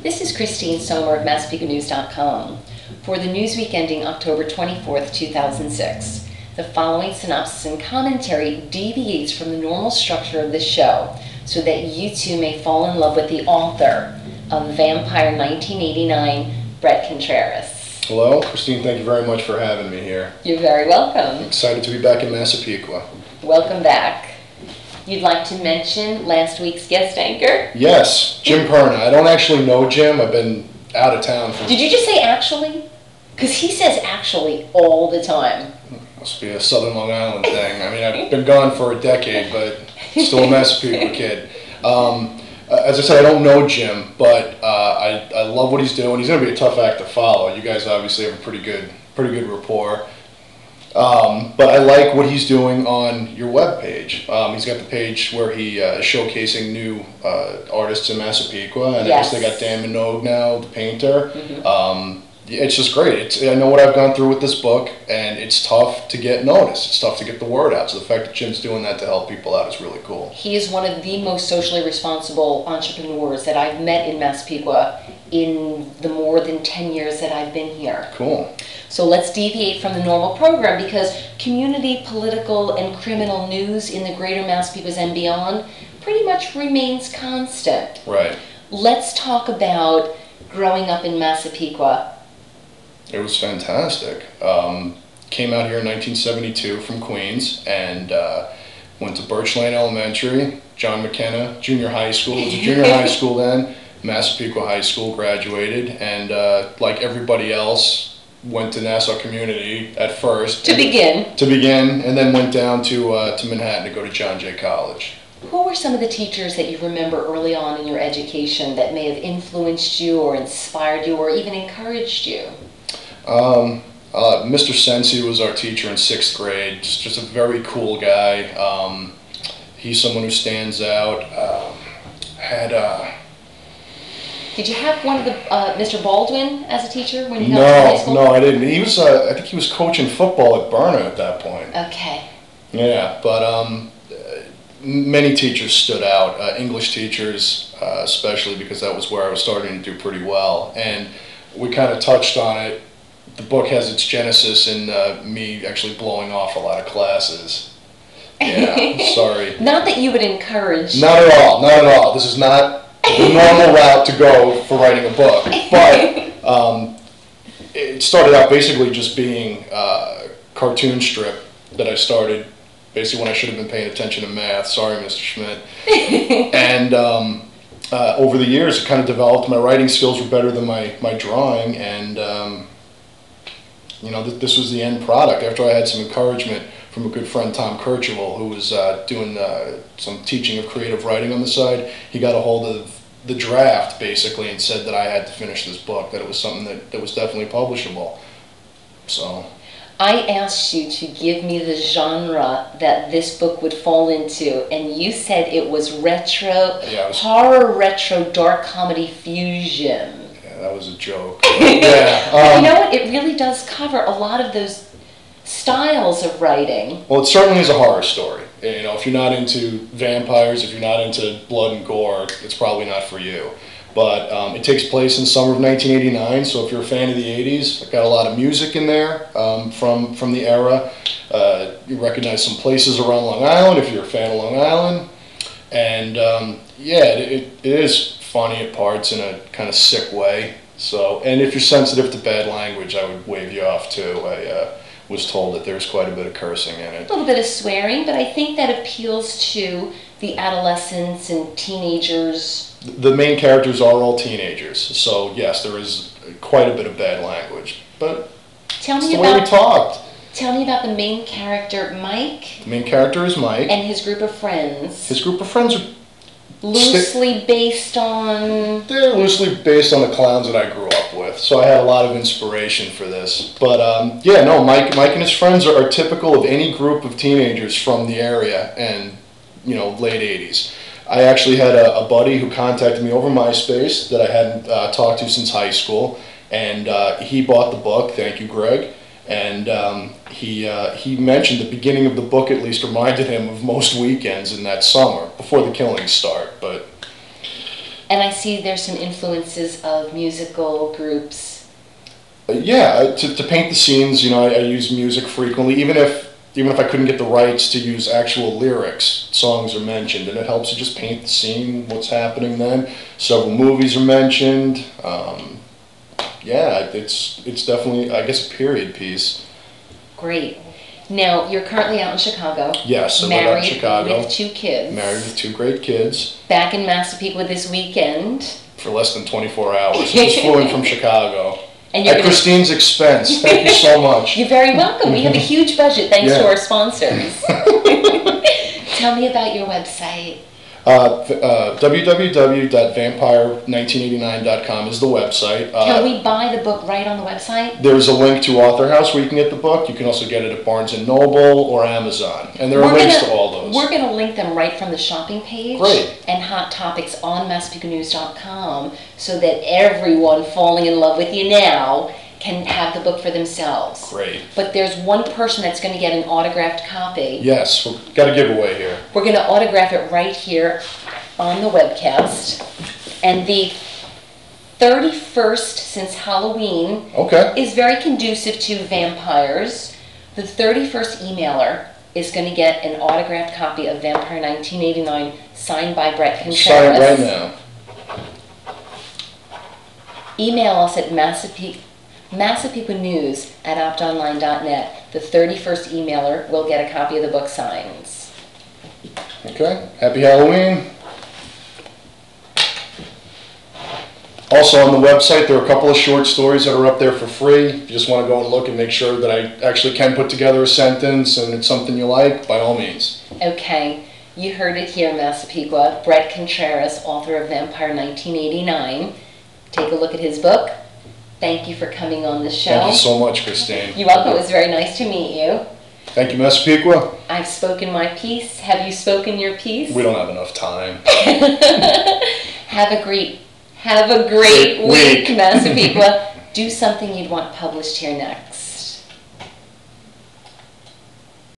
This is Christine Sohmer of MassapequaNews.com. For the news week ending October 24th, 2006, the following synopsis and commentary deviates from the normal structure of this show so that you too may fall in love with the author of Vampire 1989, Brett Contreras. Hello, Christine, thank you very much for having me here. You're very welcome. I'm excited to be back in Massapequa. Welcome back. You'd like to mention last week's guest anchor? Yes, Jim Perna. I don't actually know Jim. I've been out of town for... Did you just say actually? Because he says actually all the time. Must be a Southern Long Island thing. I mean, I've been gone for a decade, but still a Massapequa kid. As I said, I don't know Jim, but I love what he's doing. He's going to be a tough act to follow. You guys obviously have a pretty good rapport. But I like what he's doing on your webpage. He's got the page where he is showcasing new artists in Massapequa, and Yes. I guess they got Dan Minogue now, the painter. Mm-hmm. It's just great. I know what I've gone through with this book, and it's tough to get noticed. It's tough to get the word out. So the fact that Jim's doing that to help people out is really cool. He is one of the most socially responsible entrepreneurs that I've met in Massapequa in the more than 10 years that I've been here. Cool. So let's deviate from the normal program because community, political, and criminal news in the greater Massapequas and beyond pretty much remains constant. Right. Let's talk about growing up in Massapequa. It was fantastic. Came out here in 1972 from Queens and went to Birch Lane Elementary, John McKenna Junior High School. It was a junior high school then. Massapequa High School, graduated, and like everybody else, went to Nassau Community at first. To begin, and then went down to Manhattan to go to John Jay College. who were some of the teachers that you remember early on in your education that may have influenced you or inspired you or even encouraged you? Mr. Sensi was our teacher in 6th grade, just a very cool guy. He's someone who stands out. Did you have one of the Mr. Baldwin as a teacher when you got to high school? No, I didn't. He was, I think he was coaching football at Berna at that point. Okay. Yeah, but many teachers stood out. English teachers, especially because that was where I was starting to do pretty well. And we kind of touched on it. The book has its genesis in me actually blowing off a lot of classes. Yeah, sorry. Not that you would encourage. Not at all, not at all. This is not the normal route to go for writing a book. But it started out basically just being a cartoon strip that I started basically when I should have been paying attention to math. Sorry, Mr. Schmidt. And over the years, it kind of developed. My writing skills were better than my drawing, and you know, this was the end product. After I had some encouragement from a good friend, Tom Kirchhoff, who was doing some teaching of creative writing on the side, he got a hold of the draft, basically, and said that I had to finish this book, that it was something that was definitely publishable. So I asked you to give me the genre that this book would fall into, and you said it was retro, horror, retro, dark comedy fusion. That was a joke. Yeah. You know what? It really does cover a lot of those styles of writing. Well, it certainly is a horror story. You know, if you're not into vampires, if you're not into blood and gore, it's probably not for you. But it takes place in summer of 1989, so if you're a fan of the 80s, I've got a lot of music in there from the era. You recognize some places around Long Island if you're a fan of Long Island. And yeah, it is funny at parts in a kind of sick way. So, and if you're sensitive to bad language, I would wave you off too. I was told that there's quite a bit of cursing in it. A little bit of swearing, but I think that appeals to the adolescents and teenagers. The main characters are all teenagers, so yes, there is quite a bit of bad language. But tell me it's the way we talked. Tell me about the main character, Mike. The main character is Mike. And his group of friends. His group of friends are loosely based on... They're loosely based on the clowns that I grew up with, so I had a lot of inspiration for this. But yeah, no, Mike and his friends are typical of any group of teenagers from the area and, you know, late 80s. I actually had a buddy who contacted me over MySpace that I hadn't talked to since high school, and he bought the book, thank you, Greg, and he mentioned the beginning of the book at least reminded him of most weekends in that summer, before the killings start, but And I see there's some influences of musical groups. Yeah, to paint the scenes, you know, I use music frequently, even if I couldn't get the rights to use actual lyrics, songs are mentioned, and it helps to just paint the scene, what's happening then. Several movies are mentioned. Yeah, it's definitely, I guess, a period piece. Great. Now, you're currently out in Chicago. Yes, I live out in Chicago. Married with 2 kids. Married with 2 great kids. Back in Massapequa this weekend. For less than 24 hours. I just flew in from Chicago. And At Christine's expense. Thank you so much. You're very welcome. We have a huge budget thanks to our sponsors. Tell me about your website. www.vampire1989.com is the website. Can we buy the book right on the website? There's a link to Author House where you can get the book. You can also get it at Barnes & Noble or Amazon. And there are links to all those. We're going to link them right from the shopping page. Great. And Hot Topics on MassapequaNews.com so that everyone falling in love with you now can have the book for themselves. Great. But there's one person that's going to get an autographed copy. Yes, we've got a giveaway here. We're going to autograph it right here on the webcast. And the 31st, since Halloween, is very conducive to vampires. The 31st emailer is going to get an autographed copy of Vampire 1989 signed by Brett Contreras. Sign it right now. Email us at MassapequaNews@optonline.net. The 31st emailer will get a copy of the book signs. Okay. Happy Halloween. Also on the website, there are a couple of short stories that are up there for free. If you just want to go and look and make sure that I actually can put together a sentence and it's something you like, by all means. Okay. You heard it here, Massapequa. Brett Contreras, author of Vampire 1989. Take a look at his book. Thank you for coming on the show. Thank you so much, Christine. You're welcome. It was very nice to meet you. Thank you, Massapequa. I've spoken my piece. Have you spoken your piece? We don't have enough time. Have a great week, Massapequa. Do something you'd want published here next.